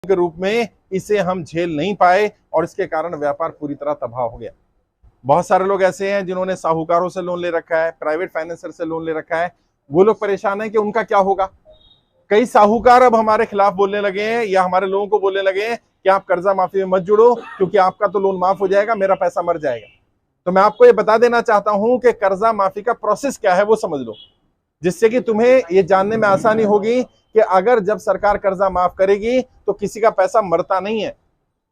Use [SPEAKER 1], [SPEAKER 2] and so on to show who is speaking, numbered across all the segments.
[SPEAKER 1] के रूप में इसे हम झेल नहीं पाए और इसके कारण व्यापार पूरी तरह तबाह हो गया। बहुत सारे लोग ऐसे हैं जिन्होंने साहूकारों से लोन ले रखा है, प्राइवेट फाइनेंसर से लोन ले रखा है। वो लोग परेशान हैं कि उनका क्या होगा। कई साहूकार अब हमारे खिलाफ बोलने लगे हैं या हमारे लोगों को बोलने लगे हैं कि आप कर्जा माफी में मत जुड़ो क्योंकि आपका तो लोन माफ हो जाएगा, मेरा पैसा मर जाएगा। तो मैं आपको ये बता देना चाहता हूं कि कर्जा माफी का प्रोसेस क्या है वो समझ लो, जिससे कि तुम्हें ये जानने में आसानी होगी कि अगर जब सरकार कर्जा माफ करेगी तो किसी का पैसा मरता नहीं है।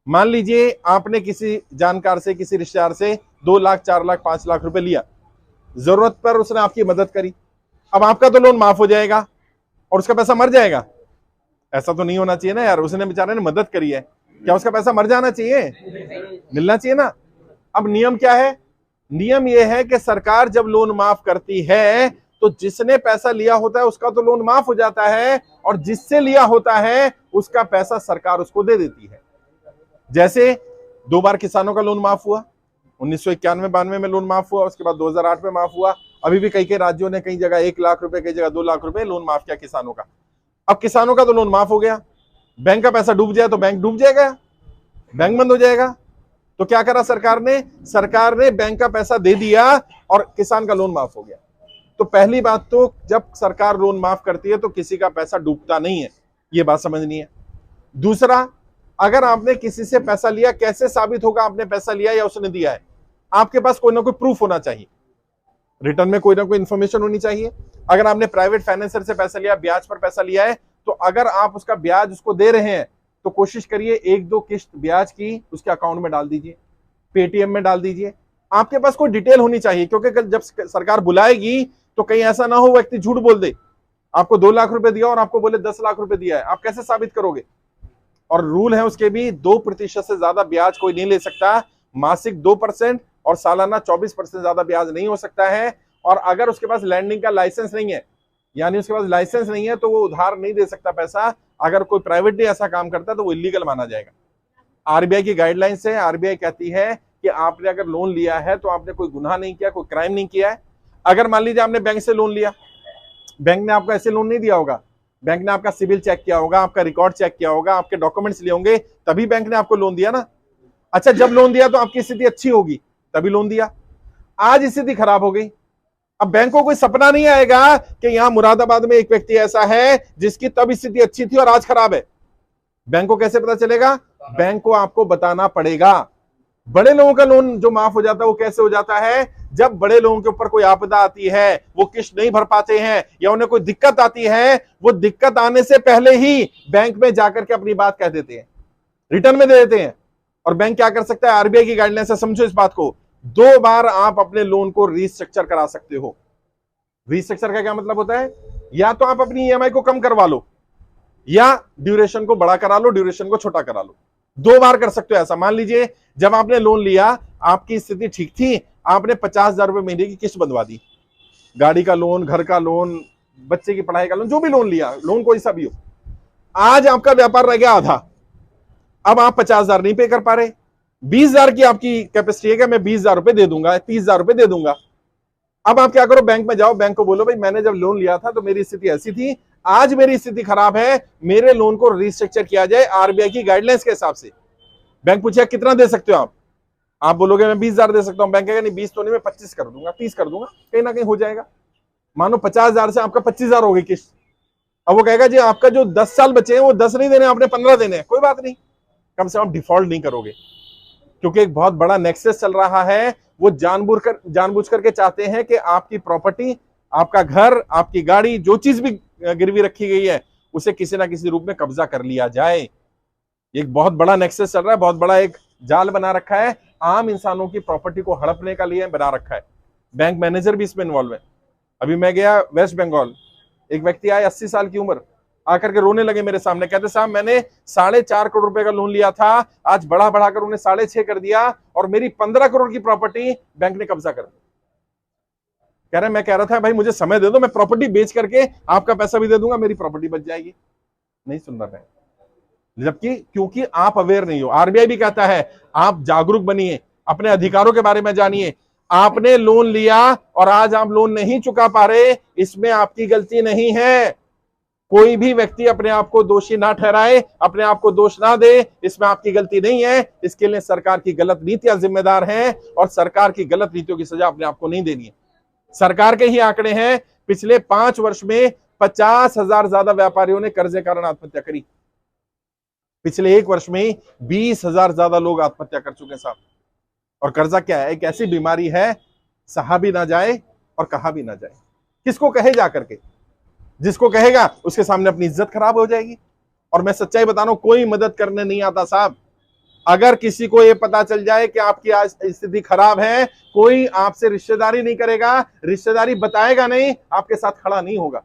[SPEAKER 1] मान लीजिए आपने किसी जानकार से, किसी रिश्तेदार से 2 लाख, 4 लाख, 5 लाख रुपए लिया, जरूरत पर उसने आपकी मदद करी, अब आपका तो लोन माफ हो जाएगा और उसका पैसा मर जाएगा। ऐसा तो नहीं होना चाहिए ना यार, उसने बेचारे ने मदद करी है, क्या उसका पैसा मर जाना चाहिए? मिलना चाहिए ना। अब नियम क्या है? नियम यह है कि सरकार जब लोन माफ करती है तो जिसने पैसा लिया होता है उसका तो लोन माफ हो जाता है और जिससे लिया होता है उसका पैसा सरकार उसको दे देती है। जैसे 2 बार किसानों का लोन माफ हुआ, 1991-92 में लोन माफ हुआ, उसके बाद 2008 में माफ हुआ। अभी भी कई राज्यों ने कई जगह 1 लाख रुपए, कई जगह 2 लाख रुपए लोन माफ किया किसानों का। अब किसानों का तो लोन माफ हो गया, बैंक का पैसा डूब जाए तो बैंक डूब जाएगा, बैंक बंद हो जाएगा। तो क्या करा सरकार ने? सरकार ने बैंक का पैसा दे दिया और किसान का लोन माफ हो गया। तो पहली बात तो जब सरकार लोन माफ करती है तो किसी का पैसा डूबता नहीं है, ये बात समझनी है। दूसरा, अगर आपने किसी से पैसा लिया, कैसे साबित होगा आपने पैसा लिया या उसने दिया है? आपके पास कोई ना कोई प्रूफ होना चाहिए, रिटर्न में कोई ना कोई इंफॉर्मेशन होनी चाहिए। अगर आपने प्राइवेट फाइनेंसर से पैसा लिया, ब्याज पर पैसा लिया है, तो अगर आप उसका ब्याज उसको दे रहे हैं तो कोशिश करिए 1-2 किस्त ब्याज की उसके अकाउंट में डाल दीजिए, पेटीएम में डाल दीजिए। आपके पास कोई डिटेल होनी चाहिए, क्योंकि कल जब सरकार बुलाएगी तो कहीं ऐसा ना हो व्यक्ति झूठ बोल दे, आपको 2 लाख रुपए दिया और आपको बोले 10 लाख रुपए दिया है। आप कैसे साबित करोगे? और रूल है उसके भी, 2% से ज्यादा ब्याज कोई नहीं ले सकता। मासिक 2% और सालाना 24% ज्यादा ब्याज नहीं हो सकता है। और अगर उसके पास लैंडिंग का लाइसेंस नहीं है, यानी उसके पास लाइसेंस नहीं है, तो वो उधार नहीं दे सकता पैसा। अगर कोई प्राइवेटली ऐसा काम करता है तो वो इलीगल माना जाएगा। आरबीआई की गाइडलाइंस है, आरबीआई कहती है कि आपने अगर लोन लिया है तो आपने कोई गुनाह नहीं किया, कोई क्राइम नहीं किया है। अगर मान लीजिए आपने बैंक से लोन लिया, बैंक ने आपको ऐसे लोन नहीं दिया होगा, बैंक ने आपका सिविल चेक किया होगा, आपका रिकॉर्ड चेक किया होगा, आपके डॉक्यूमेंट्स लिए होंगे, तभी बैंक ने आपको लोन दिया ना। अच्छा, जब लोन दिया तो आपकी स्थिति अच्छी होगी तभी लोन दिया। आज स्थिति खराब हो गई, अब बैंक को कोई सपना नहीं आएगा कि यहां मुरादाबाद में एक व्यक्ति ऐसा है जिसकी तब स्थिति अच्छी थी और आज खराब है। बैंक को कैसे पता चलेगा? बैंक को आपको बताना पड़ेगा। बड़े लोगों का लोन जो माफ हो जाता है वो कैसे हो जाता है? जब बड़े लोगों के ऊपर कोई आपदा आती है, वो किस्त नहीं भर पाते हैं या उन्हें कोई दिक्कत आती है, वो दिक्कत आने से पहले ही बैंक में जाकर के अपनी बात कह देते हैं, रिटर्न में दे देते हैं। और बैंक क्या कर सकता है? आरबीआई की गाइडलाइन से समझो इस बात को, 2 बार आप अपने लोन को रीस्ट्रक्चर करा सकते हो। रीस्ट्रक्चर का क्या मतलब होता है? या तो आप अपनी ईएमआई को कम करवा लो या ड्यूरेशन को बड़ा करा लो, ड्यूरेशन को छोटा करा लो। 2 बार कर सकते हो ऐसा। मान लीजिए जब आपने लोन लिया, आपकी स्थिति ठीक थी, आपने 50,000 रुपए महीने की किस्त बंधवा दी, गाड़ी का लोन, घर का लोन, बच्चे की पढ़ाई का लोन, जो भी लोन लिया, लोन कोई सा भी हो। आज आपका व्यापार रह गया आधा, अब आप 50,000 नहीं पे कर पा रहे, 20,000 की आपकी कैपेसिटी है कि मैं 20,000 रुपए दे दूंगा, 30,000 रुपए दे दूंगा। अब आप क्या करो? बैंक में जाओ, बैंक को बोलो भाई मैंने जब लोन लिया था तो मेरी स्थिति ऐसी थी, आज मेरी स्थिति खराब है, मेरे लोन को रीस्ट्रक्चर किया जाए आरबीआई की गाइडलाइंस के हिसाब से। बैंक पूछेगा कितना दे सकते हो आप बोलोगे मैं 20,000 दे सकता हूं। बैंक कहेगा नहीं 20 तो नहीं, मैं 25 कर दूंगा, 30 कर दूंगा, कहीं ना कहीं हो जाएगा। मानो 50,000 से आपका 25,000 हो गई किस्त। अब वो कहेगा जी आपका जो 10 साल बचे हैं वो 10 नहीं देने, आपने 15 देने हैं। कोई बात नहीं, कम से कम डिफॉल्ट नहीं करोगे। क्योंकि एक बहुत बड़ा नेक्सस चल रहा है, वो जानबूझ करके चाहते हैं कि आपकी प्रॉपर्टी, आपका घर, आपकी गाड़ी, जो चीज भी गिरवी रखी गई है, उसे किसी ना किसी रूप में कब्जा कर लिया जाए। एक बहुत बड़ा नेक्सस चल रहा है, बहुत बड़ा एक जाल बना रखा है, आम इंसानों की प्रॉपर्टी को हड़पने का लिए बना रखा है। बैंक मैनेजर भी इसमें इन्वॉल्व है। अभी मैं गया वेस्ट बंगाल, एक व्यक्ति आए 80 साल की उम्र, आकर के रोने लगे मेरे सामने, कहते साहब मैंने 4.5 करोड़ रुपए का लोन लिया था, आज बढ़ा बढ़ाकर उन्हें 6.5 कर दिया और मेरी 15 करोड़ की प्रॉपर्टी बैंक ने कब्जा कर दी। कह रहे मैं कह रहा था भाई मुझे समय दे दो, मैं प्रॉपर्टी बेच करके आपका पैसा भी दे दूंगा, मेरी प्रॉपर्टी बच जाएगी। नहीं सुन रहा है, जबकि क्योंकि आप अवेयर नहीं हो। आरबीआई भी कहता है आप जागरूक बनिए, अपने अधिकारों के बारे में जानिए। आपने लोन लिया और आज आप लोन नहीं चुका पा रहे, इसमें आपकी गलती नहीं है। कोई भी व्यक्ति अपने आप को दोषी ना ठहराए, अपने आप को दोष ना दे, इसमें आपकी गलती नहीं है। इसके लिए सरकार की गलत नीतियां जिम्मेदार हैं और सरकार की गलत नीतियों की सजा अपने आप को नहीं देनी है। सरकार के ही आंकड़े हैं, पिछले 5 वर्ष में 50,000 ज्यादा व्यापारियों ने कर्जे कारण आत्महत्या करी। पिछले 1 वर्ष में 20,000 ज्यादा लोग आत्महत्या कर चुके हैं साहब। और कर्जा क्या है? एक ऐसी बीमारी है, सहा भी ना जाए और कहा भी ना जाए। किसको कहे जा करके? जिसको कहेगा उसके सामने अपनी इज्जत खराब हो जाएगी। और मैं सच्चाई बता रहा हूं, कोई मदद करने नहीं आता साहब। अगर किसी को यह पता चल जाए कि आपकी आज स्थिति खराब है, कोई आपसे रिश्तेदारी नहीं करेगा, रिश्तेदारी बताएगा नहीं, आपके साथ खड़ा नहीं होगा।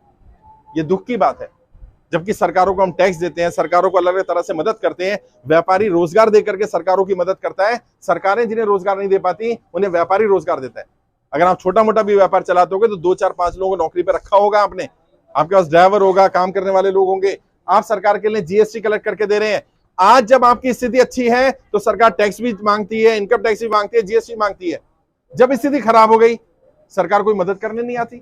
[SPEAKER 1] ये दुख की बात है। जबकि सरकारों को हम टैक्स देते हैं, सरकारों को अलग अलग तरह से मदद करते हैं, व्यापारी रोजगार देकर के सरकारों की मदद करता है। सरकारें जिन्हें रोजगार नहीं दे पाती, उन्हें व्यापारी रोजगार देता है। अगर आप छोटा मोटा भी व्यापार चलाते होगे तो 2 4 5 लोगों को नौकरी पर रखा होगा आपने, आपके पास ड्राइवर होगा, काम करने वाले लोग होंगे। आप सरकार के लिए जीएसटी कलेक्ट करके दे रहे हैं। आज जब आपकी स्थिति अच्छी है तो सरकार टैक्स भी मांगती है, इनकम टैक्स भी मांगती है, जीएसटी मांगती है। जब स्थिति खराब हो गई, सरकार कोई मदद करने नहीं आती।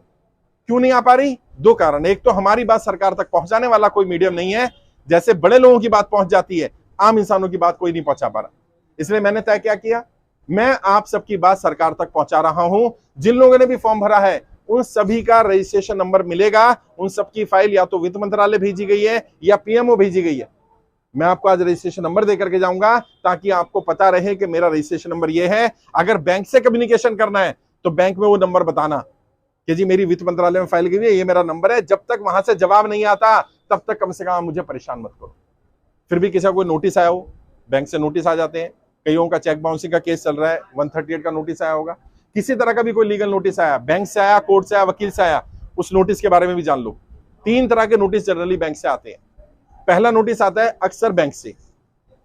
[SPEAKER 1] क्यों नहीं आ पा रही? 2 कारण। एक तो हमारी बात सरकार तक पहुंचाने वाला कोई मीडियम नहीं है। जैसे बड़े लोगों की बात पहुंच जाती है, आम इंसानों की बात कोई नहीं पहुंचा पा रहा। इसलिए मैंने तय क्या किया, मैं आप सबकी बात सरकार तक पहुंचा रहा हूं। जिन लोगों ने भी फॉर्म भरा है उन सभी का रजिस्ट्रेशन नंबर मिलेगा। उन सबकी फाइल या तो वित्त मंत्रालय भेजी गई है या पीएमओ भेजी गई है। मैं आपको आज रजिस्ट्रेशन नंबर देकर के जाऊंगा ताकि आपको पता रहे कि मेरा रजिस्ट्रेशन नंबर ये है। अगर बैंक से कम्युनिकेशन करना है तो बैंक में वो नंबर बताना कि जी मेरी वित्त मंत्रालय में फाइल गई है, ये मेरा नंबर है। जब तक वहां से जवाब नहीं आता तब तक कम से कम मुझे परेशान मत करो। फिर भी किसी का कोई नोटिस आया हो, बैंक से नोटिस आ जाते हैं। कईयों का चेक बाउंसिंग का केस चल रहा है, 138 का नोटिस आया होगा। किसी तरह का भी कोई लीगल नोटिस आया, बैंक से आया, कोर्ट से आया, वकील से आया, उस नोटिस के बारे में भी जान लो। 3 तरह के नोटिस जनरली बैंक से आते हैं। पहला नोटिस आता है अक्सर बैंक से।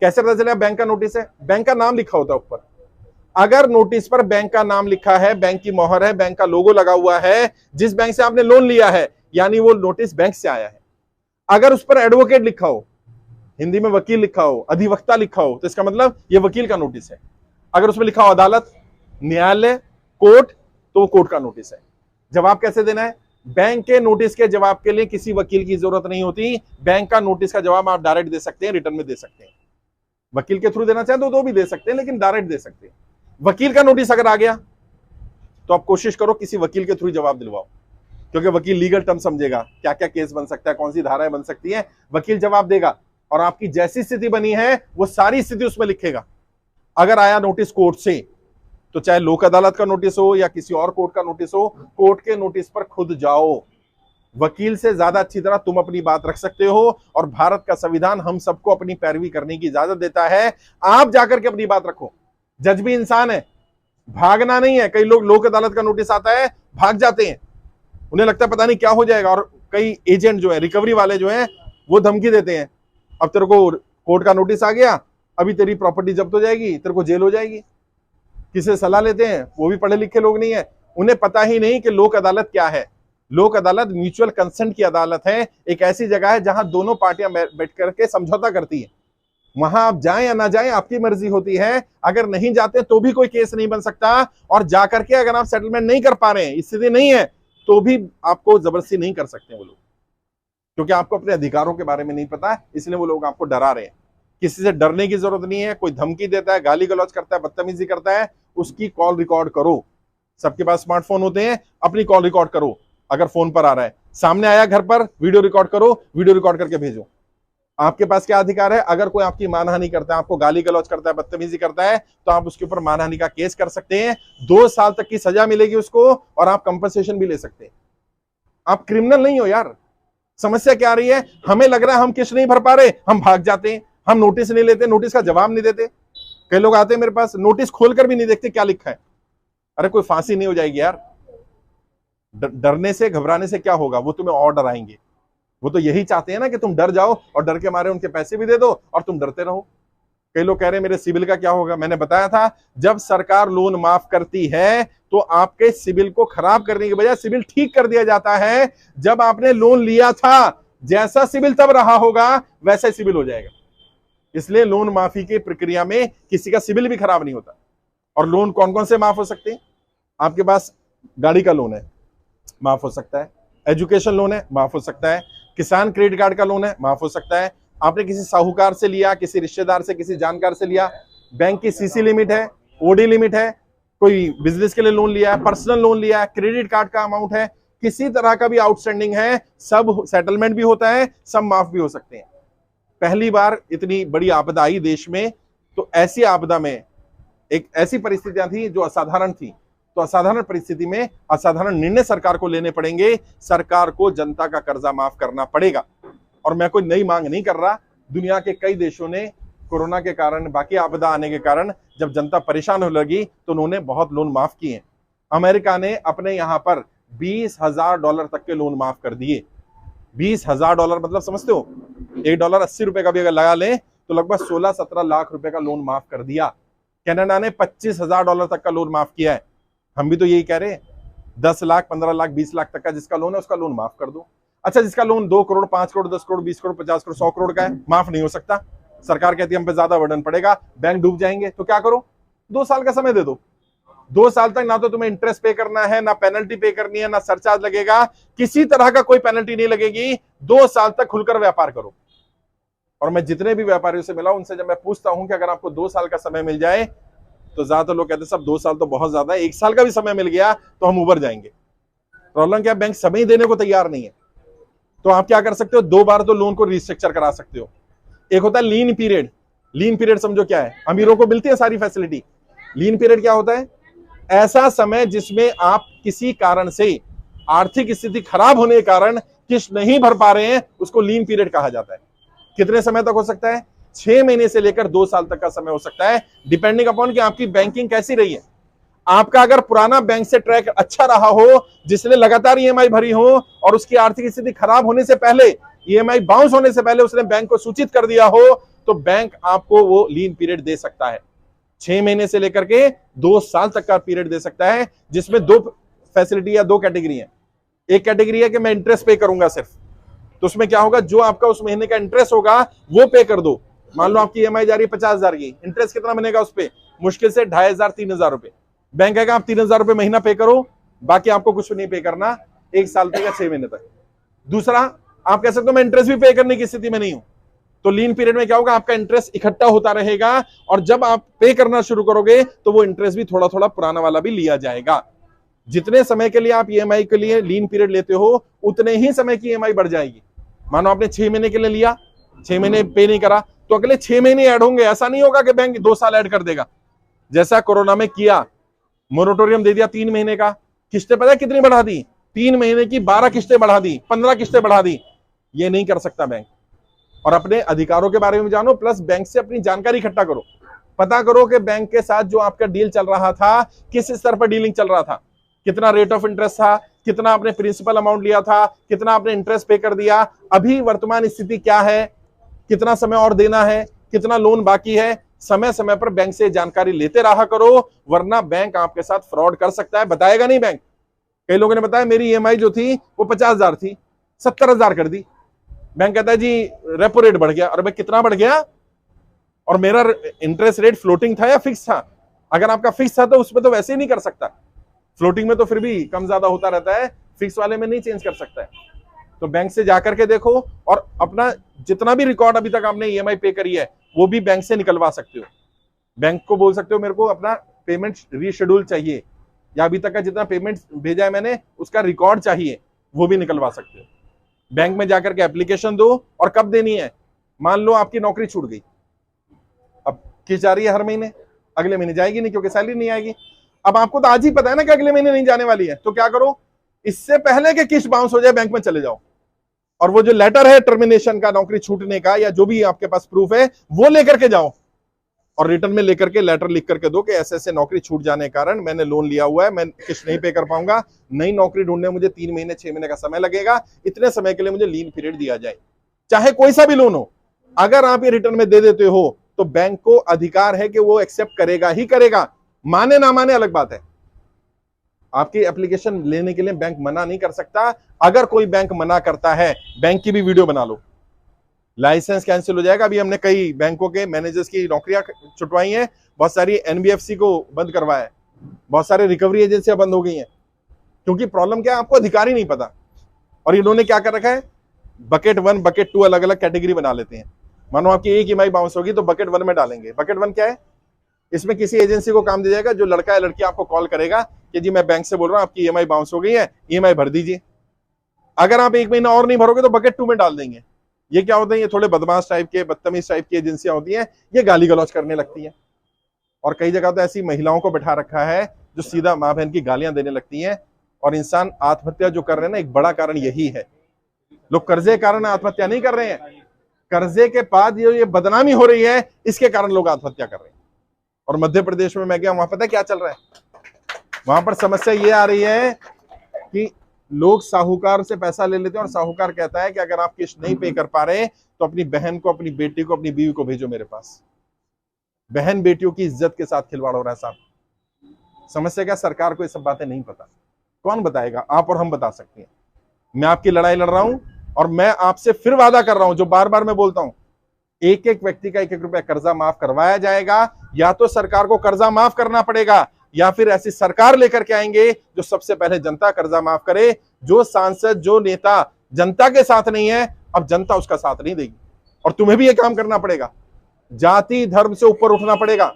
[SPEAKER 1] कैसे पता चलेगा बैंक का नोटिस है? बैंक का नाम लिखा होता है ऊपर। अगर नोटिस पर बैंक का नाम लिखा है, बैंक की मोहर है, बैंक का लोगो लगा हुआ है, जिस बैंक से आपने लोन लिया है, यानी वो नोटिस बैंक से आया है। अगर उस पर एडवोकेट लिखा हो, हिंदी में वकील लिखा हो, अधिवक्ता लिखा हो, तो इसका मतलब ये वकील का नोटिस है। अगर उसमें लिखा हो अदालत, न्यायालय, कोर्ट, तो वो कोर्ट का नोटिस है। जवाब कैसे देना है? बैंक के नोटिस के जवाब के लिए किसी वकील की जरूरत नहीं होती। बैंक का नोटिस का जवाब आप डायरेक्ट दे सकते हैं, रिटर्न में दे सकते हैं। वकील के थ्रू देना चाहे तो भी दे सकते हैं, लेकिन डायरेक्ट दे सकते हैं। वकील का नोटिस अगर आ गया तो आप कोशिश करो किसी वकील के थ्रू जवाब दिलवाओ, क्योंकि वकील लीगल टर्म समझेगा, क्या क्या केस बन सकता है, कौन सी धाराएं बन सकती है। वकील जवाब देगा और आपकी जैसी स्थिति बनी है वो सारी स्थिति उसमें लिखेगा। अगर आया नोटिस कोर्ट से, तो चाहे लोक अदालत का नोटिस हो या किसी और कोर्ट का नोटिस हो, कोर्ट के नोटिस पर खुद जाओ। वकील से ज्यादा अच्छी तरह तुम अपनी बात रख सकते हो। और भारत का संविधान हम सबको अपनी पैरवी करने की इजाजत देता है। आप जाकर के अपनी बात रखो। जज भी इंसान है, भागना नहीं है। कई लोग लोक अदालत का नोटिस आता है भाग जाते हैं, उन्हें लगता है पता नहीं क्या हो जाएगा। और कई एजेंट जो है, रिकवरी वाले जो हैं, वो धमकी देते हैं, अब तेरे को कोर्ट का नोटिस आ गया, अभी तेरी प्रॉपर्टी जब्त हो जाएगी, तेरे को जेल हो जाएगी। किसे सलाह लेते हैं? वो भी पढ़े लिखे लोग नहीं है, उन्हें पता ही नहीं कि लोक अदालत क्या है। लोक अदालत म्यूचुअल कंसेंट की अदालत है। एक ऐसी जगह है जहां दोनों पार्टियां बैठ करके समझौता करती है। वहां आप जाएं या ना जाएं आपकी मर्जी होती है। अगर नहीं जाते तो भी कोई केस नहीं बन सकता, और जाकर के अगर आप सेटलमेंट नहीं कर पा रहे हैं, स्थिति नहीं है, तो भी आपको जबरदस्ती नहीं कर सकते वो लोग, क्योंकि आपको अपने अधिकारों के बारे में नहीं पता है, इसलिए वो लोग आपको डरा रहे हैं। किसी से डरने की जरूरत नहीं है। कोई धमकी देता है, गाली गलौज करता है, बदतमीजी करता है, उसकी कॉल रिकॉर्ड करो। सबके पास स्मार्टफोन होते हैं, अपनी कॉल रिकॉर्ड करो। अगर फोन पर आ रहा है, सामने आया घर पर, वीडियो रिकॉर्ड करो, वीडियो रिकॉर्ड करके भेजो। आपके पास क्या अधिकार है? अगर कोई आपकी मानहानि करता है, आपको गाली गलौज करता है, बदतमीजी करता है, तो आप उसके ऊपर मानहानि का केस कर सकते हैं। 2 साल तक की सजा मिलेगी उसको, और आप कंपनसेशन भी ले सकते हैं। आप क्रिमिनल नहीं हो यार। समस्या क्या आ रही है? हमें लग रहा है हम किस्त नहीं भर पा रहे, हम भाग जाते हैं, हम नोटिस नहीं लेते, नोटिस का जवाब नहीं देते। कई लोग आते हैं मेरे पास, नोटिस खोलकर भी नहीं देखते क्या लिखा है। अरे कोई फांसी नहीं हो जाएगी यार। डरने से, घबराने से क्या होगा? वो तुम्हें और डराएंगे। वो तो यही चाहते हैं ना कि तुम डर जाओ और डर के मारे उनके पैसे भी दे दो और तुम डरते रहो। कई लोग कह रहे हैं मेरे सिबिल का क्या होगा। मैंने बताया था, जब सरकार लोन माफ करती है तो आपके सिबिल को खराब करने के बजाय सिबिल ठीक कर दिया जाता है। जब आपने लोन लिया था, जैसा सिबिल तब रहा होगा वैसा सिबिल हो जाएगा। इसलिए लोन माफी की प्रक्रिया में किसी का सिबिल भी खराब नहीं होता। और लोन कौन कौन से माफ हो सकते हैं? आपके पास गाड़ी का लोन है, माफ हो सकता है। एजुकेशन लोन है, माफ हो सकता है। किसान क्रेडिट कार्ड का लोन है, माफ हो सकता है। आपने किसी साहूकार से लिया, किसी रिश्तेदार से, किसी जानकार से लिया, बैंक की सीसी लिमिट है, ओडी लिमिट है, कोई बिजनेस के लिए लोन लिया है, पर्सनल लोन लिया है, क्रेडिट कार्ड का अमाउंट है, किसी तरह का भी आउटस्टैंडिंग है, सब सेटलमेंट भी होता है, सब माफ भी हो सकते हैं। पहली बार इतनी बड़ी आपदा आई देश में, तो ऐसी आपदा में एक ऐसी परिस्थितियां थी जो असाधारण थी, तो असाधारण परिस्थिति में असाधारण निर्णय सरकार को लेने पड़ेंगे। सरकार को जनता का कर्जा माफ करना पड़ेगा। और मैं कोई नई मांग नहीं कर रहा, दुनिया के कई देशों ने कोरोना के कारण, बाकी आपदा आने के कारण जब जनता परेशान होने लगी तो उन्होंने बहुत लोन माफ किए। अमेरिका ने अपने यहां पर $20,000 तक के लोन माफ कर दिए। $20,000 मतलब समझते हो, $1 ₹80 का भी अगर लगा लें तो लगभग 16-17 लाख रुपए का लोन माफ कर दिया। कनाडा ने $25,000 तक का लोन माफ किया है। हम भी तो यही कह रहे हैं, 10 लाख, 15 लाख, 20 लाख तक का जिसका लोन है उसका लोन माफ कर दो। अच्छा, जिसका लोन 2 करोड़, 5 करोड़, 10 करोड़, 20 करोड़, 50 करोड़, 100 करोड़ का है, माफ नहीं हो सकता। सरकार कहती है हम पे ज्यादा बर्डन पड़ेगा, बैंक डूब जाएंगे, तो क्या करो, 2 साल का समय दे दो। 2 साल तक ना तो तुम्हें इंटरेस्ट पे करना है, ना पेनल्टी पे करनी है, ना सरचार्ज लगेगा, किसी तरह का कोई पेनल्टी नहीं लगेगी। 2 साल तक खुलकर व्यापार करो। और मैं जितने भी व्यापारियों से मिला उनसे जब मैं पूछता हूं कि अगर आपको 2 साल का समय मिल जाए, तो ज्यादातर लोग कहते हैं सब 2 साल तो बहुत ज्यादा है, 1 साल का भी समय मिल गया तो हम उबर जाएंगे। प्रॉब्लम क्या, बैंक समय देने को तैयार नहीं है। तो आप क्या कर सकते हो, 2 बार तो लोन को रिस्ट्रक्चर करा सकते हो। एक होता है लीन पीरियड। लीन पीरियड समझो क्या है, अमीरों को मिलती है सारी फैसिलिटी। लीन पीरियड क्या होता है, ऐसा समय जिसमें आप किसी कारण से आर्थिक स्थिति खराब होने के कारण किस्त नहीं भर पा रहे हैं, उसको लीन पीरियड कहा जाता है। कितने समय तक हो सकता है, 6 महीने से लेकर 2 साल तक का समय हो सकता है, डिपेंडिंग अपॉन कि आपकी बैंकिंग कैसी रही है। आपका अगर पुराना बैंक से ट्रैक अच्छा रहा हो, जिसने लगातार ईएमआई भरी हो और उसकी आर्थिक स्थिति खराब होने से पहले, ईएमआई बाउंस होने से पहले उसने बैंक को सूचित कर दिया हो, तो बैंक आपको वो लीन पीरियड दे सकता है। 6 महीने से लेकर के 2 साल तक का पीरियड दे सकता है, जिसमें 2 फैसिलिटी या 2 कैटेगरी है। एक कैटेगरी है कि मैं इंटरेस्ट पे करूंगा सिर्फ, तो उसमें क्या होगा, जो आपका उस महीने का इंटरेस्ट होगा वो पे कर दो। मान लो आपकी ईएमआई जा रही है 50,000 की, इंटरेस्ट कितना बनेगा उस पर, मुश्किल से 2,500-3,000 रुपए। बैंक कहेगा आप 3,000 रुपए महीना पे करो, बाकी आपको कुछ नहीं पे करना 1 साल तक या 6 महीने तक। दूसरा, आप कह सकते हो मैं इंटरेस्ट भी पे करने की स्थिति में नहीं हूं, तो लीन पीरियड में क्या होगा, आपका इंटरेस्ट इकट्ठा होता रहेगा और जब आप पे करना शुरू करोगे तो वो इंटरेस्ट भी थोड़ा थोड़ा पुराना वाला भी लिया जाएगा। जितने समय के लिए आप ईएमआई के लिए लीन पीरियड लेते हो, उतने ही समय की ईएमआई बढ़ जाएगी। मानो आपने 6 महीने के लिए लिया, 6 महीने पे नहीं करा, तो अगले 6 महीने ऐड होंगे। ऐसा नहीं होगा कि बैंक 2 साल ऐड कर देगा, जैसा कोरोना में किया, मोरेटोरियम दे दिया 3 महीने का। किस्तें पता है कितनी बढ़ा दी, 3 महीने की 12 किस्तें बढ़ा दी, 15 किस्तें बढ़ा दी। ये नहीं कर सकता बैंक। और अपने अधिकारों के बारे में जानो, प्लस बैंक से अपनी जानकारी इकट्ठा करो, पता करो कि बैंक के साथ जो आपका डील चल रहा था किस स्तर पर डीलिंग चल रहा था, कितना रेट ऑफ इंटरेस्ट था, कितना आपने प्रिंसिपल अमाउंट लिया था, कितना आपने इंटरेस्ट पे कर दिया, अभी वर्तमान स्थिति क्या है, कितना समय और देना है, कितना लोन बाकी है। समय समय पर बैंक से जानकारी लेते रहा करो, वरना बैंक आपके साथ फ्रॉड कर सकता है। बताएगा नहीं बैंक। कई लोगों ने बताया मेरी ईएमआई जो थी वो 50,000 थी, 70,000 कर दी। बैंक कहता है जी रेपो रेट बढ़ गया। अरे भाई कितना बढ़ गया, और मेरा इंटरेस्ट रेट फ्लोटिंग था या फिक्स था? अगर आपका फिक्स था तो उसमें तो वैसे ही नहीं कर सकता, फ्लोटिंग में तो फिर भी कम ज्यादा होता रहता है, फिक्स वाले में नहीं चेंज कर सकता है। तो बैंक से जाकर के देखो, और अपना जितना भी रिकॉर्ड अभी तक आपने ईएमआई पे करी है वो भी बैंक से निकलवा सकते हो। बैंक को बोल सकते हो मेरे को अपना पेमेंट रीशेड्यूल चाहिए, या अभी तक का जितना पेमेंट भेजा है मैंने उसका रिकॉर्ड चाहिए, वो भी निकलवा सकते हो। बैंक में जाकर के एप्लीकेशन दो, और कब देनी है, मान लो आपकी नौकरी छूट गई, अब किस्त जा रही है हर महीने, अगले महीने जाएगी नहीं क्योंकि सैलरी नहीं आएगी। अब आपको तो आज ही पता है ना कि अगले महीने नहीं जाने वाली है, तो क्या करो, इससे पहले कि किस्त बाउंस हो जाए बैंक में चले जाओ, और वो जो लेटर है टर्मिनेशन का, नौकरी छूटने का, या जो भी आपके पास प्रूफ है वो लेकर के जाओ, और रिटर्न में लेकर के लेटर लिख करके दो कि ऐसे ऐसे नौकरी छूट जाने के कारण मैंने लोन लिया हुआ है, मैं किस्त नहीं पे कर पाऊंगा, नई नौकरी ढूंढने मुझे 3 महीने 6 महीने का समय लगेगा, इतने समय के लिए मुझे लीन पीरियड दिया जाए। चाहे कोई सा भी लोन हो, अगर आप ये रिटर्न में दे देते हो तो बैंक को अधिकार है कि वो एक्सेप्ट करेगा ही करेगा, माने ना माने अलग बात है। आपकी एप्लीकेशन लेने के लिए बैंक मना नहीं कर सकता। अगर कोई बैंक मना करता है, बैंक की भी वीडियो बना लो, लाइसेंस कैंसिल हो जाएगा। अभी हमने कई बैंकों के मैनेजर्स की नौकरियां छुटवाई हैं, बहुत सारी एनबीएफसी को बंद करवाया है, बहुत सारे रिकवरी एजेंसियां बंद हो गई हैं, क्योंकि प्रॉब्लम क्या है, आपको अधिकार ही नहीं पता। और इन्होंने क्या कर रखा है, बकेट 1 बकेट 2 अलग अलग कैटेगरी बना लेते हैं। मानो आपकी एक ईएमआई बाउंस होगी तो बकेट 1 में डालेंगे। बकेट 1 क्या है? इसमें किसी एजेंसी को काम दिया जाएगा, जो लड़का या लड़की आपको कॉल करेगा कि जी मैं बैंक से बोल रहा हूं, आपकी ईएमआई बाउंस हो गई है, ईएमआई भर दीजिए। अगर आप 1 महीना और नहीं भरोगे तो बकेट 2 में डाल देंगे। ये क्या होता है? ये थोड़े बदमाश टाइप के, बदतमीज टाइप की एजेंसियां होती हैं, ये गाली गलौज करने लगती हैं। और कई जगह तो ऐसी महिलाओं को बैठा रखा है जो सीधा माँ बहन की गालियां देने लगती हैं। और इंसान आत्महत्या जो कर रहे हैं ना, एक बड़ा कारण यही है। लोग कर्जे के कारण आत्महत्या नहीं कर रहे हैं, कर्जे के बाद ये बदनामी हो रही है, इसके कारण लोग आत्महत्या कर रहे हैं। और मध्य प्रदेश में मैं गया, वहां पता है क्या चल रहा है? वहां पर समस्या ये आ रही है कि लोग साहूकार से पैसा ले लेते हैं और साहूकार कहता है कि अगर आप किस्त नहीं पे कर पा रहे तो अपनी बहन को, अपनी बेटी को, अपनी बीवी को भेजो मेरे पास। बहन बेटियों की इज्जत के साथ खिलवाड़ हो रहा है साहब। समस्या क्या? सरकार को ये सब बातें नहीं पता। कौन बताएगा? आप और हम बता सकते हैं। मैं आपकी लड़ाई लड़ रहा हूं और मैं आपसे फिर वादा कर रहा हूं, जो बार बार मैं बोलता हूं, एक एक व्यक्ति का 1-1 रुपया कर्जा माफ करवाया जाएगा। या तो सरकार को कर्जा माफ करना पड़ेगा, या फिर ऐसी सरकार लेकर के आएंगे जो सबसे पहले जनता कर्जा माफ करे। जो सांसद, जो नेता जनता के साथ नहीं है, अब जनता उसका साथ नहीं देगी। और तुम्हें भी ये काम करना पड़ेगा। जाति धर्म से ऊपर उठना पड़ेगा।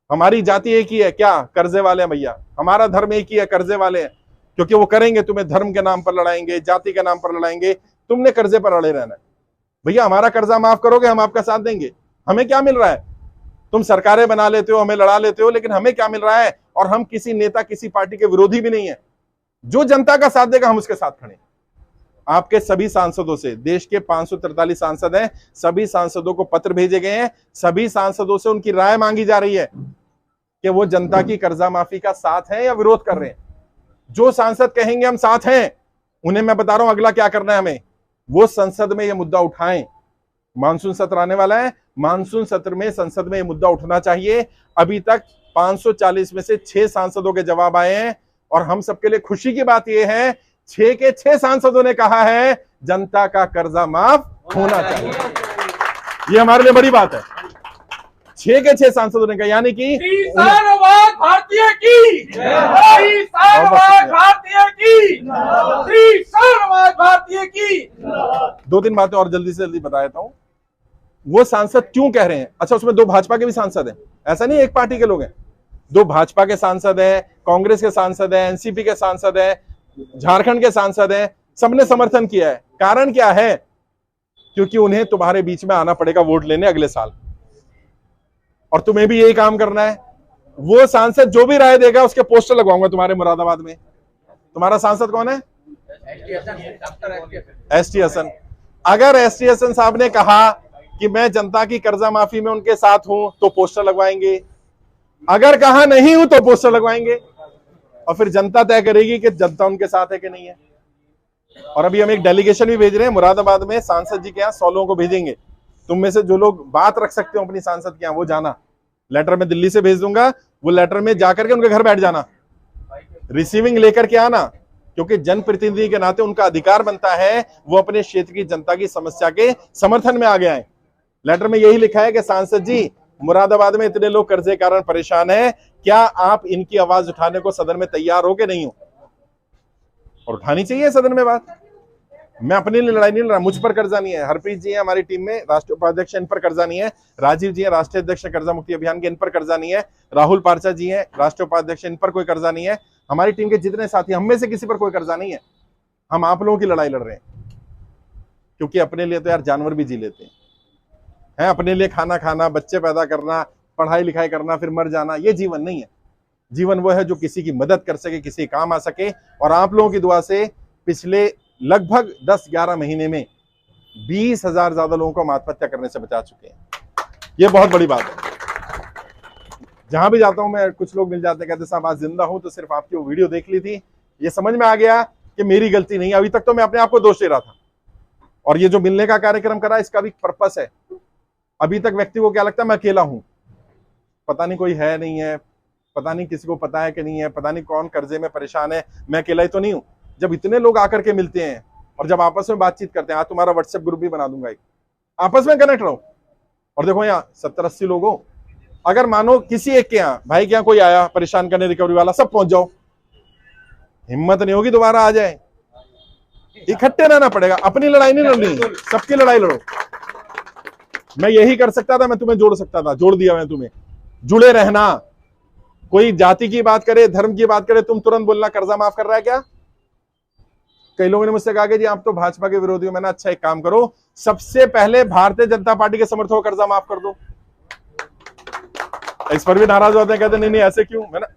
[SPEAKER 1] हमारी जाति एक ही है, क्या? कर्जे वाले हैं भैया। हमारा धर्म एक ही है, कर्जे वाले हैं। क्योंकि वो करेंगे, तुम्हें धर्म के नाम पर लड़ाएंगे, जाति के नाम पर लड़ाएंगे, तुमने कर्जे पर अड़े रहना है। भैया हमारा कर्जा माफ करोगे, हम आपका साथ देंगे। हमें क्या मिल रहा है? तुम सरकारें बना लेते हो, हमें लड़ा लेते हो, लेकिन हमें क्या मिल रहा है? और हम किसी नेता, किसी पार्टी के विरोधी भी नहीं है। जो जनता का साथ देगा हम उसके साथ खड़े। आपके सभी सांसदों से, देश के 543 सांसद हैं, सभी सांसदों को पत्र भेजे गए हैं। सभी सांसदों से उनकी राय मांगी जा रही है कि वो जनता की कर्जा माफी का साथ है या विरोध कर रहे हैं। जो सांसद कहेंगे हम साथ हैं, उन्हें मैं बता रहा हूं अगला क्या करना है हमें। वो संसद में ये मुद्दा उठाएं। मानसून सत्र आने वाला है, मानसून सत्र में संसद में ये मुद्दा उठना चाहिए। अभी तक 540 में से 6 सांसदों के जवाब आए हैं और हम सबके लिए खुशी की बात यह है 6 के 6 सांसदों ने कहा है जनता का कर्जा माफ होना चाहिए। ये हमारे लिए बड़ी बात है। 6 के 6 सांसदों ने कहा, यानी कि
[SPEAKER 2] भारतीय की भारतीय की
[SPEAKER 1] 2-3 बातें और जल्दी से जल्दी बता देता हूं। वो सांसद क्यों कह रहे हैं? अच्छा, उसमें 2 भाजपा के भी सांसद हैं, ऐसा नहीं एक पार्टी के लोग हैं। 2 भाजपा के सांसद हैं, कांग्रेस के सांसद हैं, एनसीपी के सांसद हैं, झारखंड के सांसद हैं, सबने समर्थन किया है। कारण क्या है? क्योंकि उन्हें तुम्हारे बीच में आना पड़ेगा वोट लेने अगले साल, और तुम्हें भी यही काम करना है। वो सांसद जो भी राय देगा उसके पोस्टर लगवाऊंगा तुम्हारे मुरादाबाद में। तुम्हारा सांसद कौन है? एसटी हसन। अगर एसटी हसन साहब ने कहा कि मैं जनता की कर्जा माफी में उनके साथ हूं तो पोस्टर लगवाएंगे, अगर कहा नहीं हूं तो पोस्टर लगवाएंगे, और फिर जनता तय करेगी कि जनता उनके साथ है कि नहीं है। और अभी हम एक डेलीगेशन भी भेज रहे हैं मुरादाबाद में, सांसद जी के यहाँ 100 लोगों को भेजेंगे। तुम में से जो लोग बात रख सकते हो अपनी सांसद के यहाँ, वो जाना। लेटर में दिल्ली से भेज दूंगा, वो लेटर में जाकर के उनके घर बैठ जाना, रिसीविंग लेकर के आना, क्योंकि जनप्रतिनिधि के नाते उनका अधिकार बनता है वो अपने क्षेत्र की जनता की समस्या के समर्थन में आगे आए। लेटर में यही लिखा है कि सांसद जी, मुरादाबाद में इतने लोग कर्जे के कारण परेशान हैं, क्या आप इनकी आवाज उठाने को सदन में तैयार हो कि नहीं हो? और उठानी चाहिए सदन में बात। मैं अपने लिए लड़ाई नहीं लड़ रहा, मुझ पर कर्जा नहीं है। हरप्रीत जी है हमारी टीम में, राष्ट्रीय उपाध्यक्ष, इन पर कर्जा नहीं है। राजीव जी है राष्ट्रीय अध्यक्ष कर्जा मुक्ति अभियान के, इन पर कर्जा नहीं है। राहुल पार्चा जी हैं राष्ट्रीय उपाध्यक्ष, इन पर कोई कर्जा नहीं है। हमारी टीम के जितने साथी, हम में से किसी पर कोई कर्जा नहीं है। हम आप लोगों की लड़ाई लड़ रहे हैं, क्योंकि अपने लिए तो यार जानवर भी जी लेते हैं। अपने लिए खाना खाना, बच्चे पैदा करना, पढ़ाई लिखाई करना, फिर मर जाना, ये जीवन नहीं है। जीवन वो है जो किसी की मदद कर सके, किसी काम आ सके। और आप लोगों की दुआ से पिछले लगभग 10-11 महीने में 20,000 ज्यादा लोगों को हम आत्महत्या करने से बचा चुके हैं। ये बहुत बड़ी बात है। जहां भी जाता हूं मैं, कुछ लोग मिल जाते हैं, कहते साहब आज जिंदा हूं तो सिर्फ आपकी वो वीडियो देख ली थी, ये समझ में आ गया कि मेरी गलती नहीं। अभी तक तो मैं अपने आप को दोष दे रहा था, और ये जो मिलने का कार्यक्रम करा इसका भी पर्पस है। अभी तक व्यक्ति को क्या लगता है मैं अकेला हूं, पता नहीं कोई है नहीं है, पता नहीं किसी को पता है कि नहीं है, पता नहीं कौन कर्जे में परेशान है, मैं अकेला ही तो नहीं हूं। जब इतने लोग आकर के मिलते हैं और जब आपस में बातचीत करते हैं, आज तुम्हारा व्हाट्सएप ग्रुप भी बना दूंगा, एक आपस में कनेक्ट रहो। और देखो यहाँ 70-80 लोग हो, अगर मानो किसी एक के यहाँ, भाई के यहाँ कोई आया परेशान करने, रिकवरी वाला, सब पहुंच जाओ। हिम्मत नहीं होगी दोबारा आ जाए। इकट्ठे रहना पड़ेगा, अपनी लड़ाई नहीं लड़नी, सबकी लड़ाई लड़ो। मैं यही कर सकता था, मैं तुम्हें जोड़ सकता था, जोड़ दिया मैं तुम्हें। जुड़े रहना। कोई जाति की बात करे, धर्म की बात करे, तुम तुरंत बोलना कर्जा माफ कर रहा है क्या। कई लोगों ने मुझसे कहा कि जी आप तो भाजपा के विरोधी हो। मैंने अच्छा एक काम करो, सबसे पहले भारतीय जनता पार्टी के समर्थकों को कर्जा माफ कर दो। इस पर भी नाराज होते हैं, कहते नहीं नहीं ऐसे क्यों। मैंने,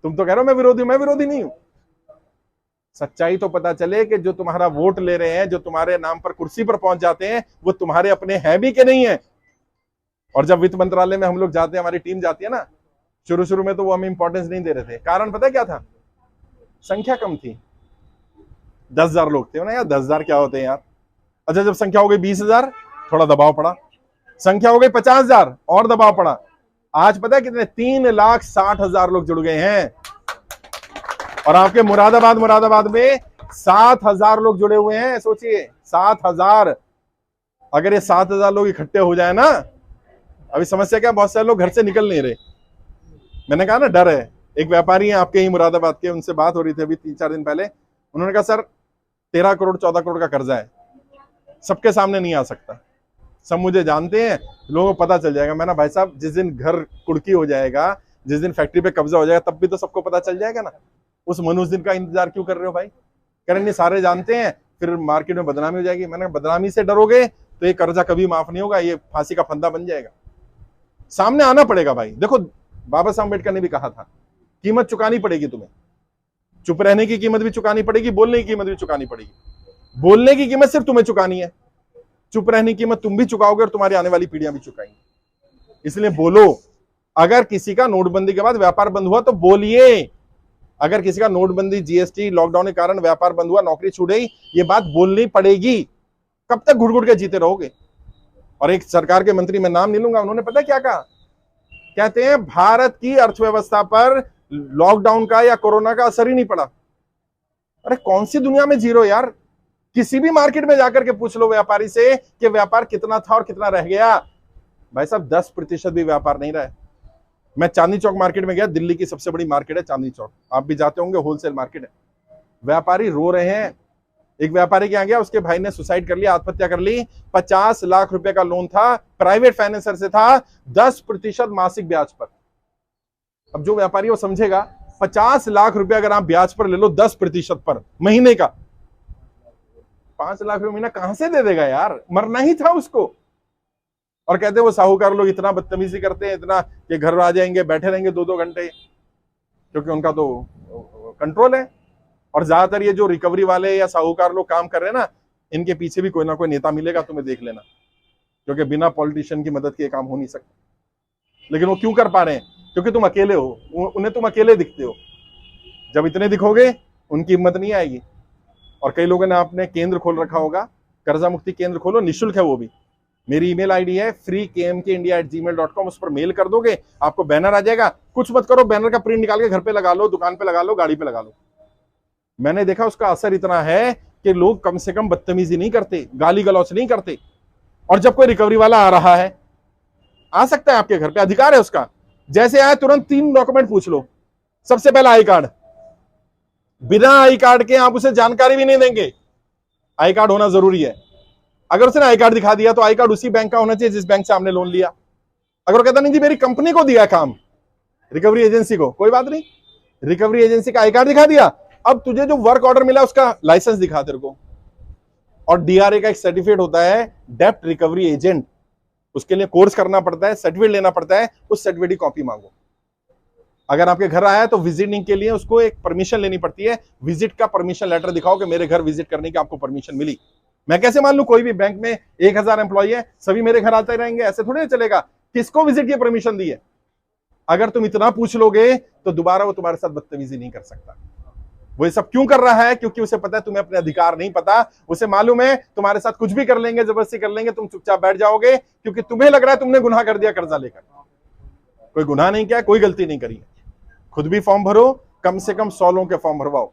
[SPEAKER 1] तुम तो कह रहे हो मैं विरोधी हूं, मैं विरोधी नहीं हूं। सच्चाई तो पता चले कि जो तुम्हारा वोट ले रहे हैं, जो तुम्हारे नाम पर कुर्सी पर पहुंच जाते हैं, वो तुम्हारे अपने हैं भी कि नहीं है। और जब वित्त मंत्रालय में हम लोग जाते हैं, हमारी टीम जाती है ना, शुरू शुरू में तो वो हमें इंपॉर्टेंस नहीं दे रहे थे। कारण पता क्या था, संख्या कम थी, 10,000 लोग थे ना यार। 10,000 क्या होते हैं यार। अच्छा जब संख्या हो गई 20,000, थोड़ा दबाव पड़ा। संख्या हो गई 50,000, और दबाव पड़ा। आज पता है कितने, 3,60,000 लोग जुड़ गए हैं। और आपके मुरादाबाद में 7,000 लोग जुड़े हुए हैं। सोचिए 7,000। अगर ये 7,000 लोग इकट्ठे हो जाए ना, अभी समस्या क्या, बहुत सारे लोग घर से निकल नहीं रहे। मैंने कहा ना डर है। एक व्यापारी हैं आपके ही मुरादाबाद के, उनसे बात हो रही थी अभी 3-4 दिन पहले। उन्होंने कहा सर 13 करोड़ 14 करोड़ का कर्जा है, सबके सामने नहीं आ सकता। सब मुझे जानते हैं, लोगों को पता चल जाएगा। मैंने भाई साहब जिस दिन घर कुड़की हो जाएगा, जिस दिन फैक्ट्री पे कब्जा हो जाएगा, तब भी तो सबको पता चल जाएगा ना। उस मनुष्य दिन का इंतजार क्यों कर रहे हो भाई। करें नहीं, सारे जानते हैं, फिर मार्केट में बदनामी हो जाएगी। मैंने बदनामी से डरोगे तो ये कर्जा कभी माफ नहीं होगा, ये फांसी का फंदा बन जाएगा। सामने आना पड़ेगा भाई। देखो बाबा साहब अम्बेडकर ने भी कहा था, कीमत चुकानी पड़ेगी तुम्हें। चुप रहने की कीमत भी चुकानी पड़ेगी, बोलने की कीमत भी चुकानी पड़ेगी। बोलने की कीमत सिर्फ तुम्हें चुकानी है, चुप रहने की कीमत तुम भी चुकाओगे और तुम्हारी आने वाली पीढ़ियां भी चुकाएंगी। इसलिए बोलो। अगर किसी का नोटबंदी के बाद व्यापार बंद हुआ तो बोलिए। अगर किसी का नोटबंदी, जीएसटी, लॉकडाउन के कारण व्यापार बंद हुआ, नौकरी छूट गई, ये बात बोलनी पड़ेगी। कब तक घुट घुट के जीते रहोगे। और एक सरकार के मंत्री, मैं नाम नहीं लूंगा, उन्होंने पता क्या कहा, कहते हैं भारत की अर्थव्यवस्था पर लॉकडाउन का या कोरोना का असर ही नहीं पड़ा। अरे कौन सी दुनिया में जीरो यार। किसी भी मार्केट में जाकर के पूछ लो व्यापारी से कि व्यापार कितना था और कितना रह गया। भाई साहब 10% भी व्यापार नहीं रहा है। मैं चांदनी चौक मार्केट में गया, दिल्ली की सबसे बड़ी मार्केट है चांदनी चौक, आप भी जाते होंगे, होलसेल मार्केट है। व्यापारी रो रहे हैं। एक व्यापारी के यहाँ गया, उसके भाई ने सुसाइड कर लिया, आत्महत्या कर ली। 50 लाख रुपए का लोन था, प्राइवेट फाइनेंसर से था, 10% मासिक ब्याज पर। अब जो व्यापारी वो समझेगा, 50 लाख रुपए अगर आप ब्याज पर ले लो 10% पर महीने का, 5 लाख रुपए महीना कहां से दे देगा यार। मरना ही था उसको। और कहते वो साहूकार लोग इतना बदतमीजी करते हैं, इतना कि घर आ जाएंगे, बैठे रहेंगे 2-2 घंटे, क्योंकि उनका तो कंट्रोल है। और ज्यादातर ये जो रिकवरी वाले या साहूकार लोग काम कर रहे हैं ना, इनके पीछे भी कोई ना कोई नेता मिलेगा, तुम्हें देख लेना, क्योंकि बिना पॉलिटिशियन की मदद के काम हो नहीं सकता। लेकिन वो क्यों कर पा रहे हैं, क्योंकि तुम अकेले हो, उन्हें तुम अकेले दिखते हो। जब इतने दिखोगे उनकी हिम्मत नहीं आएगी। और कई लोगों ने आपने केंद्र खोल रखा होगा, कर्जा मुक्ति केंद्र खोलो, निःशुल्क है वो भी। मेरी ईमेल आईडी है freekmkindia@gmail.com, उस पर मेल कर दोगे, आपको बैनर आ जाएगा। कुछ मत करो, बैनर का प्रिंट निकाल के घर पे लगा लो, दुकान पे लगा लो, गाड़ी पे लगा लो। मैंने देखा उसका असर इतना है कि लोग कम से कम बदतमीजी नहीं करते, गाली गलौच नहीं करते। और जब कोई रिकवरी वाला आ रहा है, आ सकता है आपके घर पे, अधिकार है उसका। जैसे आए तुरंत 3 डॉक्यूमेंट पूछ लो। सबसे पहला आई कार्ड। बिना आई कार्ड के आप उसे जानकारी भी नहीं देंगे। आई कार्ड होना जरूरी है। अगर उसने आई कार्ड दिखा दिया तो आई कार्ड उसी बैंक का होना चाहिए जिस बैंक से आपने लोन लिया। अगर वो कहता नहीं जी मेरी कंपनी को दिया काम, रिकवरी एजेंसी को, कोई बात नहीं, रिकवरी एजेंसी का आई कार्ड दिखा दिया। अब तुझे जो वर्क ऑर्डर मिला उसका लाइसेंस दिखा तेरे को। और डीआरए का एक सर्टिफिकेट होता है, डेप्ट रिकवरी एजेंट, उसके लिए कोर्स करना पड़ता है, सर्टिफिकेट लेना पड़ता है, उस सर्टिफिकेट की कॉपी मांगो। अगर आपके घर आया तो विजिटिंग के लिए उसको एक परमिशन लेनी पड़ती है। विजिट का परमिशन लेटर दिखाओ कि मेरे घर विजिट करने की आपको परमिशन मिली। मैं कैसे मान लूं, कोई भी बैंक में 1000 एम्प्लॉय है, सभी मेरे घर आते रहेंगे, ऐसे थोड़ी चलेगा। किसको विजिट की परमिशन दी है। अगर तुम इतना पूछ लोगे तो दोबारा वो तुम्हारे साथ बदतमीजी नहीं कर सकता। वो ये सब क्यों कर रहा है, क्योंकि उसे पता है तुम्हें अपने अधिकार नहीं पता। उसे मालूम है तुम्हारे साथ कुछ भी कर लेंगे, जबरदस्ती कर लेंगे, तुम चुपचाप बैठ जाओगे, क्योंकि तुम्हें लग रहा है तुमने गुनाह कर दिया कर्जा लेकर। कोई गुनाह नहीं किया, कोई गलती नहीं करी। खुद भी फॉर्म भरो, कम से कम 100 लोगों के फॉर्म भरवाओ।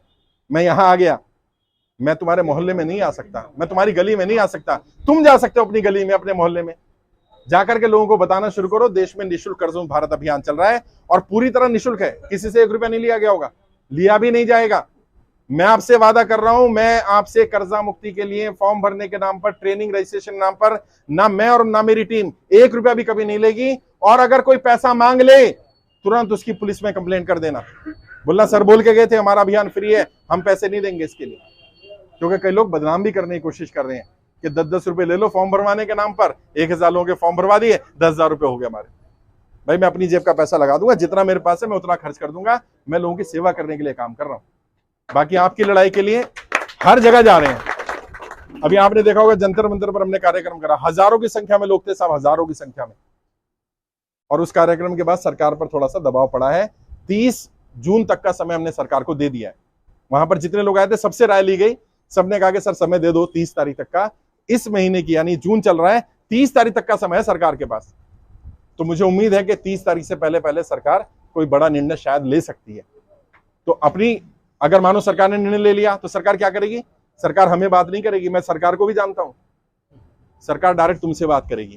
[SPEAKER 1] मैं यहां आ गया, मैं तुम्हारे मोहल्ले में नहीं आ सकता, मैं तुम्हारी गली में नहीं आ सकता। तुम जा सकते हो अपनी गली में, अपने मोहल्ले में जाकर के लोगों को बताना शुरू करो, देश में निःशुल्क कर्ज मुक्त भारत अभियान चल रहा है। और पूरी तरह निःशुल्क है, किसी से 1 रुपया नहीं लिया गया होगा, लिया भी नहीं जाएगा। मैं आपसे वादा कर रहा हूं, मैं आपसे कर्जा मुक्ति के लिए फॉर्म भरने के नाम पर, ट्रेनिंग रजिस्ट्रेशन नाम पर, ना मैं और ना मेरी टीम 1 रुपया भी कभी नहीं लेगी। और अगर कोई पैसा मांग ले तुरंत उसकी पुलिस में कंप्लेंट कर देना, बोलना सर बोल के गए थे हमारा अभियान फ्री है, हम पैसे नहीं देंगे इसके लिए। क्योंकि कई लोग बदनाम भी करने की कोशिश कर रहे हैं कि 10-10 रुपए ले लो फॉर्म भरवाने के नाम पर। 1000 लोगों के फॉर्म भरवा दिए, 10,000 रुपए हो गए हमारे। भाई मैं अपनी जेब का पैसा लगा दूंगा, जितना मेरे पास है मैं उतना खर्च कर दूंगा। मैं लोगों की सेवा करने के लिए काम कर रहा हूं, बाकी आपकी लड़ाई के लिए हर जगह जा रहे हैं। अभी आपने देखा होगा जंतर मंतर पर हमने कार्यक्रम करा, हजारों की संख्या में लोग थे साहब, हजारों की संख्या में। और उस कार्यक्रम के बाद सरकार पर थोड़ा सा दबाव पड़ा है। 30 जून तक का समय हमने सरकार को दे दिया है। वहां पर जितने लोग आए थे सबसे राय ली गई, सबने कहा कि सर समय दे दो 30 तारीख तक का, इस महीने की यानी जून चल रहा है, 30 तारीख तक का समय है सरकार के पास। तो मुझे उम्मीद है कि 30 तारीख से पहले पहले सरकार कोई बड़ा निर्णय शायद ले सकती है। तो अपनी, अगर मानो सरकार ने निर्णय ले लिया तो सरकार क्या करेगी? सरकार हमें बात नहीं करेगी, मैं सरकार को भी जानता हूं, सरकार डायरेक्ट तुमसे बात करेगी।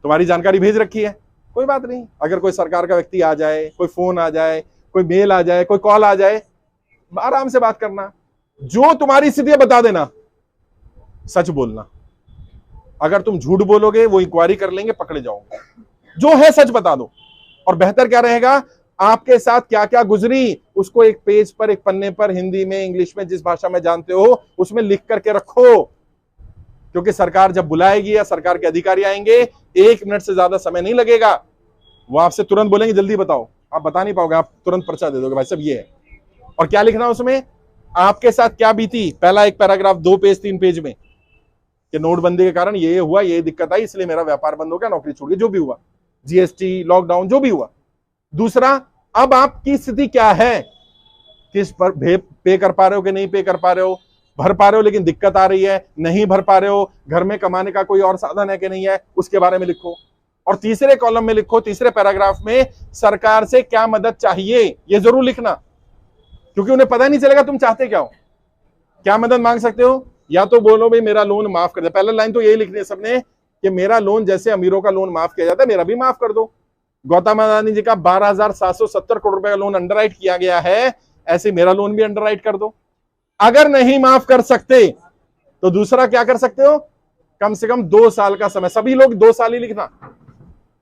[SPEAKER 1] तुम्हारी जानकारी भेज रखी है, कोई बात नहीं। अगर कोई सरकार का व्यक्ति आ जाए, कोई फोन आ जाए, कोई मेल आ जाए, कोई कॉल आ जाए, आराम से बात करना। जो तुम्हारी स्थिति है बता देना, सच बोलना। अगर तुम झूठ बोलोगे वो इंक्वायरी कर लेंगे, पकड़े जाओगे। जो है सच बता दो। और बेहतर क्या रहेगा, आपके साथ क्या क्या गुजरी उसको एक पेज पर, एक पन्ने पर, हिंदी में, इंग्लिश में, जिस भाषा में जानते हो उसमें लिख करके रखो। क्योंकि सरकार जब बुलाएगी या सरकार के अधिकारी आएंगे, 1 मिनट से ज्यादा समय नहीं लगेगा। वो आपसे तुरंत बोलेंगे जल्दी बताओ, आप बता नहीं पाओगे, आप तुरंत पर्चा दे दोगे, भाई साहब ये है। और क्या लिखना उसमें, आपके साथ क्या बीती, पहला एक पैराग्राफ, 2 पेज 3 पेज में, कि नोटबंदी के कारण ये हुआ, ये दिक्कत आई, इसलिए मेरा व्यापार बंद हो गया, नौकरी छूट गई, जो भी हुआ, जीएसटी, लॉकडाउन, जो भी हुआ। दूसरा, अब आपकी स्थिति क्या है, किस पर पे कर पा रहे हो कि नहीं पे कर पा रहे हो, भर पा रहे हो लेकिन दिक्कत आ रही है, नहीं भर पा रहे हो, घर में कमाने का कोई और साधन है कि नहीं है, उसके बारे में लिखो। और तीसरे कॉलम में लिखो, तीसरे पैराग्राफ में, सरकार से क्या मदद चाहिए, ये जरूर लिखना। क्योंकि उन्हें पता नहीं चलेगा तुम चाहते क्या हो। क्या मदद मांग सकते हो, या तो बोलो भाई मेरा लोन माफ कर दे, पहला लाइन तो यही लिखनी है सबने कि मेरा लोन, जैसे अमीरों का लोन माफ किया जाता है, मेरा भी माफ कर दो। गौतम अदानी जी का 12,770 करोड़ रुपए का लोन अंडरराइट किया गया है, ऐसे मेरा लोन भी अंडरराइट कर दो। अगर नहीं माफ कर सकते तो दूसरा क्या कर सकते हो, कम से कम 2 साल का समय, सभी लोग 2 साल ही लिखना।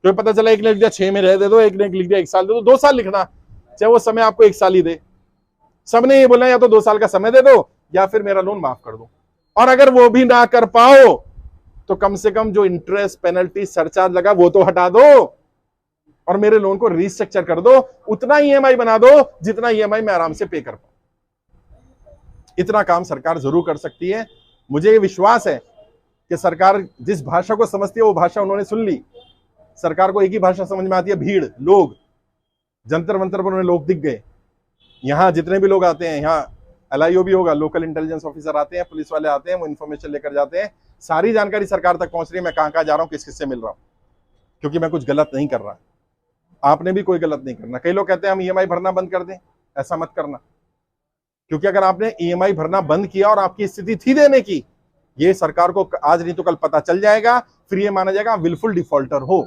[SPEAKER 1] तो पता चला एक ने लिख दिया 6 में रह दे दो, एक ने लिख दिया 1 साल दे दो, 2 साल लिखना, चाहे वो समय आपको 1 साल ही दे। सबने ये बोला या तो 2 साल का समय दे दो या फिर मेरा लोन माफ कर दो। और अगर वो भी ना कर पाओ तो कम से कम जो इंटरेस्ट, पेनल्टी, सरचार्ज लगा वो तो हटा दो और मेरे लोन को रिस्ट्रक्चर कर दो, उतना ईएमआई बना दो जितना ईएमआई मैं आराम से पे कर पाऊं। इतना काम सरकार जरूर कर सकती है। मुझे ये विश्वास है कि सरकार जिस भाषा को समझती है वो भाषा उन्होंने सुन ली। सरकार को एक ही भाषा समझ में आती है, भीड़, लोग। जंतर मंतर पर उन्हें लोग दिख गए। यहाँ जितने भी लोग आते हैं, यहाँ LIO भी होगा, लोकल इंटेलिजेंस ऑफिसर आते हैं, पुलिस वाले आते हैं, वो इन्फॉर्मेशन लेकर जाते हैं, सारी जानकारी सरकार तक पहुंच रही है, मैं कहां जा रहा हूं, किस किससे मिल रहा हूं, क्योंकि मैं कुछ गलत नहीं कर रहा। आपने भी कोई गलत नहीं करना। कई लोग कहते हैं हम EMI भरना बंद कर दें, ऐसा मत करना, क्योंकि अगर आपने EMI भरना बंद किया और आपकी स्थिति थी देने की, ये सरकार को आज नहीं तो कल पता चल जाएगा, फिर ये माना जाएगा विलफुल डिफॉल्टर हो।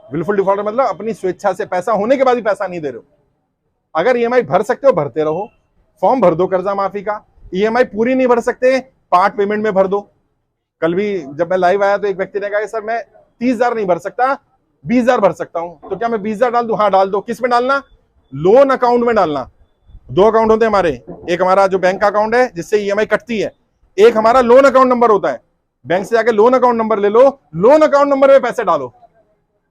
[SPEAKER 1] विलफुल डिफॉल्टर मतलब अपनी स्वेच्छा से पैसा होने के बाद भी पैसा नहीं दे रहे हो। अगर EMI भर सकते हो भरते रहो, फॉर्म भर दो कर्जा माफी का। EMI पूरी नहीं भर सकते, पार्ट पेमेंट में भर दो। कल भी जब मैं लाइव आया तो एक व्यक्ति ने कहा कि सर मैं 30,000 नहीं भर सकता, 20,000 भर सकता हूं, तो क्या मैं 20,000 डाल दूं? हाँ डाल दो। किस में डालना? लोन अकाउंट में डालना। 2 अकाउंट होते हैं हमारे, एक हमारा जो बैंक अकाउंट है जिससे EMI कटती है, एक हमारा लोन अकाउंट नंबर होता है। बैंक से जाके लोन अकाउंट नंबर ले लो, लोन अकाउंट नंबर में पैसे डालो।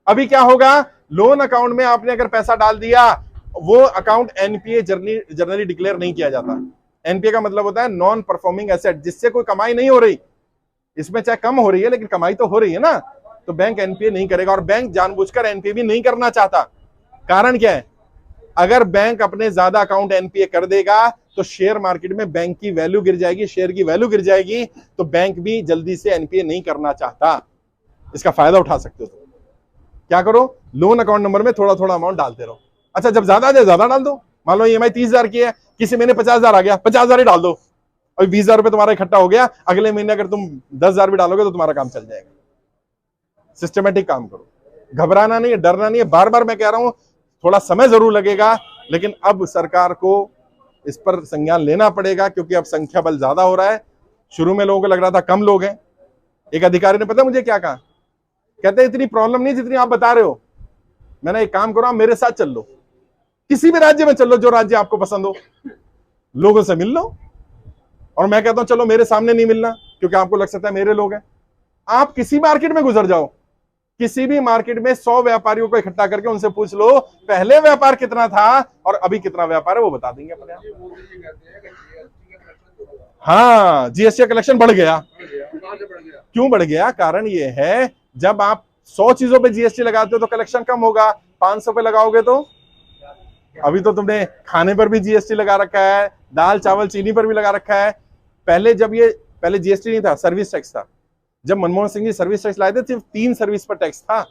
[SPEAKER 1] अभी क्या होगा, लोन अकाउंट में आपने अगर पैसा डाल दिया, वो अकाउंट NPA जनरली डिक्लेयर नहीं किया जाता। NPA का मतलब होता है नॉन परफॉर्मिंग एसेट, जिससे कोई कमाई नहीं हो रही। इसमें चाहे कम हो रही है लेकिन कमाई तो हो रही है ना, तो बैंक NPA नहीं करेगा। और बैंक जानबूझकर NPA भी नहीं करना चाहता। कारण क्या है, अगर बैंक अपने ज्यादा अकाउंट NPA कर देगा तो शेयर मार्केट में बैंक की वैल्यू गिर जाएगी, शेयर की वैल्यू गिर जाएगी, तो बैंक भी जल्दी से NPA नहीं करना चाहता। इसका फायदा उठा सकते हो। तो क्या करो, लोन अकाउंट नंबर में थोड़ा थोड़ा अमाउंट डालते रहो। अच्छा जब ज्यादा दे ज्यादा डाल दो। मान लो EMI 30,000 की है, किसी महीने 50,000 आ गया, 50,000 ही डाल दो। अभी 20,000 रुपए तुम्हारा इकट्ठा हो गया, अगले महीने अगर तुम 10,000 भी डालोगे तो तुम्हारा काम चल जाएगा। सिस्टमेटिक काम करो, घबराना नहीं है, डरना नहीं है। बार बार मैं कह रहा हूं थोड़ा समय जरूर लगेगा, लेकिन अब सरकार को इस पर संज्ञान लेना पड़ेगा, क्योंकि अब संख्या बल ज्यादा हो रहा है। शुरू में लोगों को लग रहा था कम लोग हैं। एक अधिकारी ने पता मुझे क्या कहा, कहते इतनी प्रॉब्लम नहीं जितनी आप बता रहे हो। मैंने एक काम करो, आप मेरे साथ चल लो, किसी भी राज्य में चल लो, जो राज्य आपको पसंद हो, लोगों से मिल लो। और मैं कहता हूं चलो मेरे सामने नहीं मिलना, क्योंकि आपको लग सकता है मेरे लोग हैं। आप किसी मार्केट में गुजर जाओ, किसी भी मार्केट में 100 व्यापारियों को इकट्ठा करके उनसे पूछ लो पहले व्यापार कितना था और अभी कितना व्यापार है, वो बता देंगे अपने आप। हाँ, जीएसटी का कलेक्शन बढ़ गया। क्यों बढ़ गया? कारण ये है, जब आप 100 चीजों पे जीएसटी लगाते हो तो कलेक्शन कम होगा। 500 पे लगाओगे तो, अभी तो तुमने खाने पर भी जीएसटी लगा रखा है, दाल चावल चीनी पर भी लगा रखा है। पहले जीएसटी नहीं था, सर्विस टैक्स था। जब मनमोहन सिंह जी सर्विस टैक्स लाए थे, सिर्फ 3 सर्विस पर टैक्स था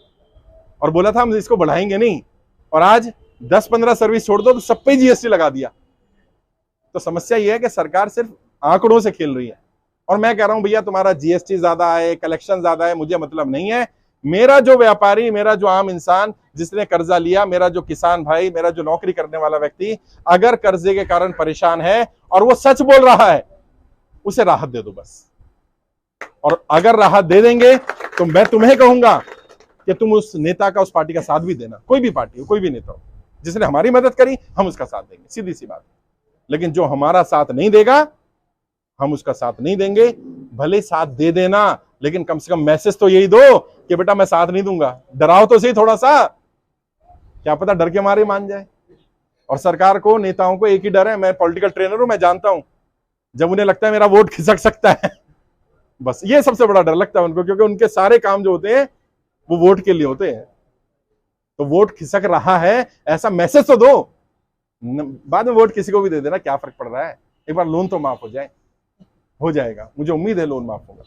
[SPEAKER 1] और बोला था हम इसको बढ़ाएंगे नहीं, और आज 10-15 सर्विस छोड़ दो तो सब पे जीएसटी लगा दिया। तो समस्या यह है कि सरकार सिर्फ आंकड़ों से खेल रही है। और मैं कह रहा हूं भैया, तुम्हारा जीएसटी ज्यादा है, कलेक्शन ज्यादा है, मुझे मतलब नहीं है। मेरा जो व्यापारी, मेरा जो आम इंसान जिसने कर्जा लिया, मेरा जो किसान भाई, मेरा जो नौकरी करने वाला व्यक्ति अगर कर्जे के कारण परेशान है और वो सच बोल रहा है, उसे राहत दे दो बस। और अगर राहत दे देंगे तो मैं तुम्हें कहूंगा कि तुम उस नेता का, उस पार्टी का साथ भी देना। कोई भी पार्टी हो, कोई भी नेता हो, जिसने हमारी मदद करी, हम उसका साथ देंगे, सीधी सी बात। लेकिन जो हमारा साथ नहीं देगा, हम उसका साथ नहीं देंगे। भले साथ दे देना, लेकिन कम से कम मैसेज तो यही दो कि बेटा मैं साथ नहीं दूंगा। डराओ तो सही थोड़ा सा, क्या पता डर के मारे मान जाए। और सरकार को, नेताओं को एक ही डर है, मैं पॉलिटिकल ट्रेनर हूं, मैं जानता हूं, जब उन्हें लगता है मेरा वोट खिसक सकता है, बस ये सबसे बड़ा डर लगता है उनको, क्योंकि उनके सारे काम जो होते हैं वो वोट के लिए होते हैं। तो वोट खिसक रहा है ऐसा मैसेज तो दो, बाद में वोट किसी को भी दे देना, क्या फर्क पड़ रहा है। एक बार लोन तो माफ हो जाएगा, मुझे उम्मीद है लोन माफ होगा।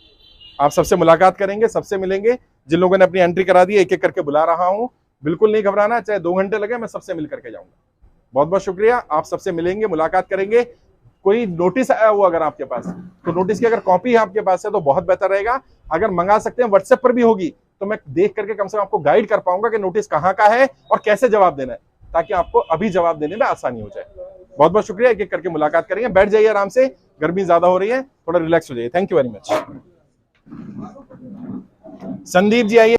[SPEAKER 1] आप सबसे मुलाकात करेंगे, सबसे मिलेंगे। जिन लोगों ने अपनी एंट्री करा दी, एक एक करके बुला रहा हूं, बिल्कुल नहीं घबराना, चाहे 2 घंटे लगे, मैं सबसे मिल करके जाऊंगा। बहुत बहुत शुक्रिया। आप सबसे मिलेंगे, मुलाकात करेंगे। कोई नोटिस आया हुआ अगर आपके पास, तो नोटिस की अगर कॉपी आपके पास है तो बहुत बेहतर रहेगा। अगर मंगा सकते हैं, व्हाट्सएप पर भी होगी, तो मैं देख करके कम से कम आपको गाइड कर पाऊंगा कि नोटिस कहाँ का है और कैसे जवाब देना है, ताकि आपको अभी जवाब देने में आसानी हो जाए। बहुत बहुत शुक्रिया। एक एक करके मुलाकात करेंगे। बैठ जाइए आराम से, गर्मी ज्यादा हो रही है, थोड़ा रिलैक्स हो जाइए। Thank you very much. Sandeep ji आइए।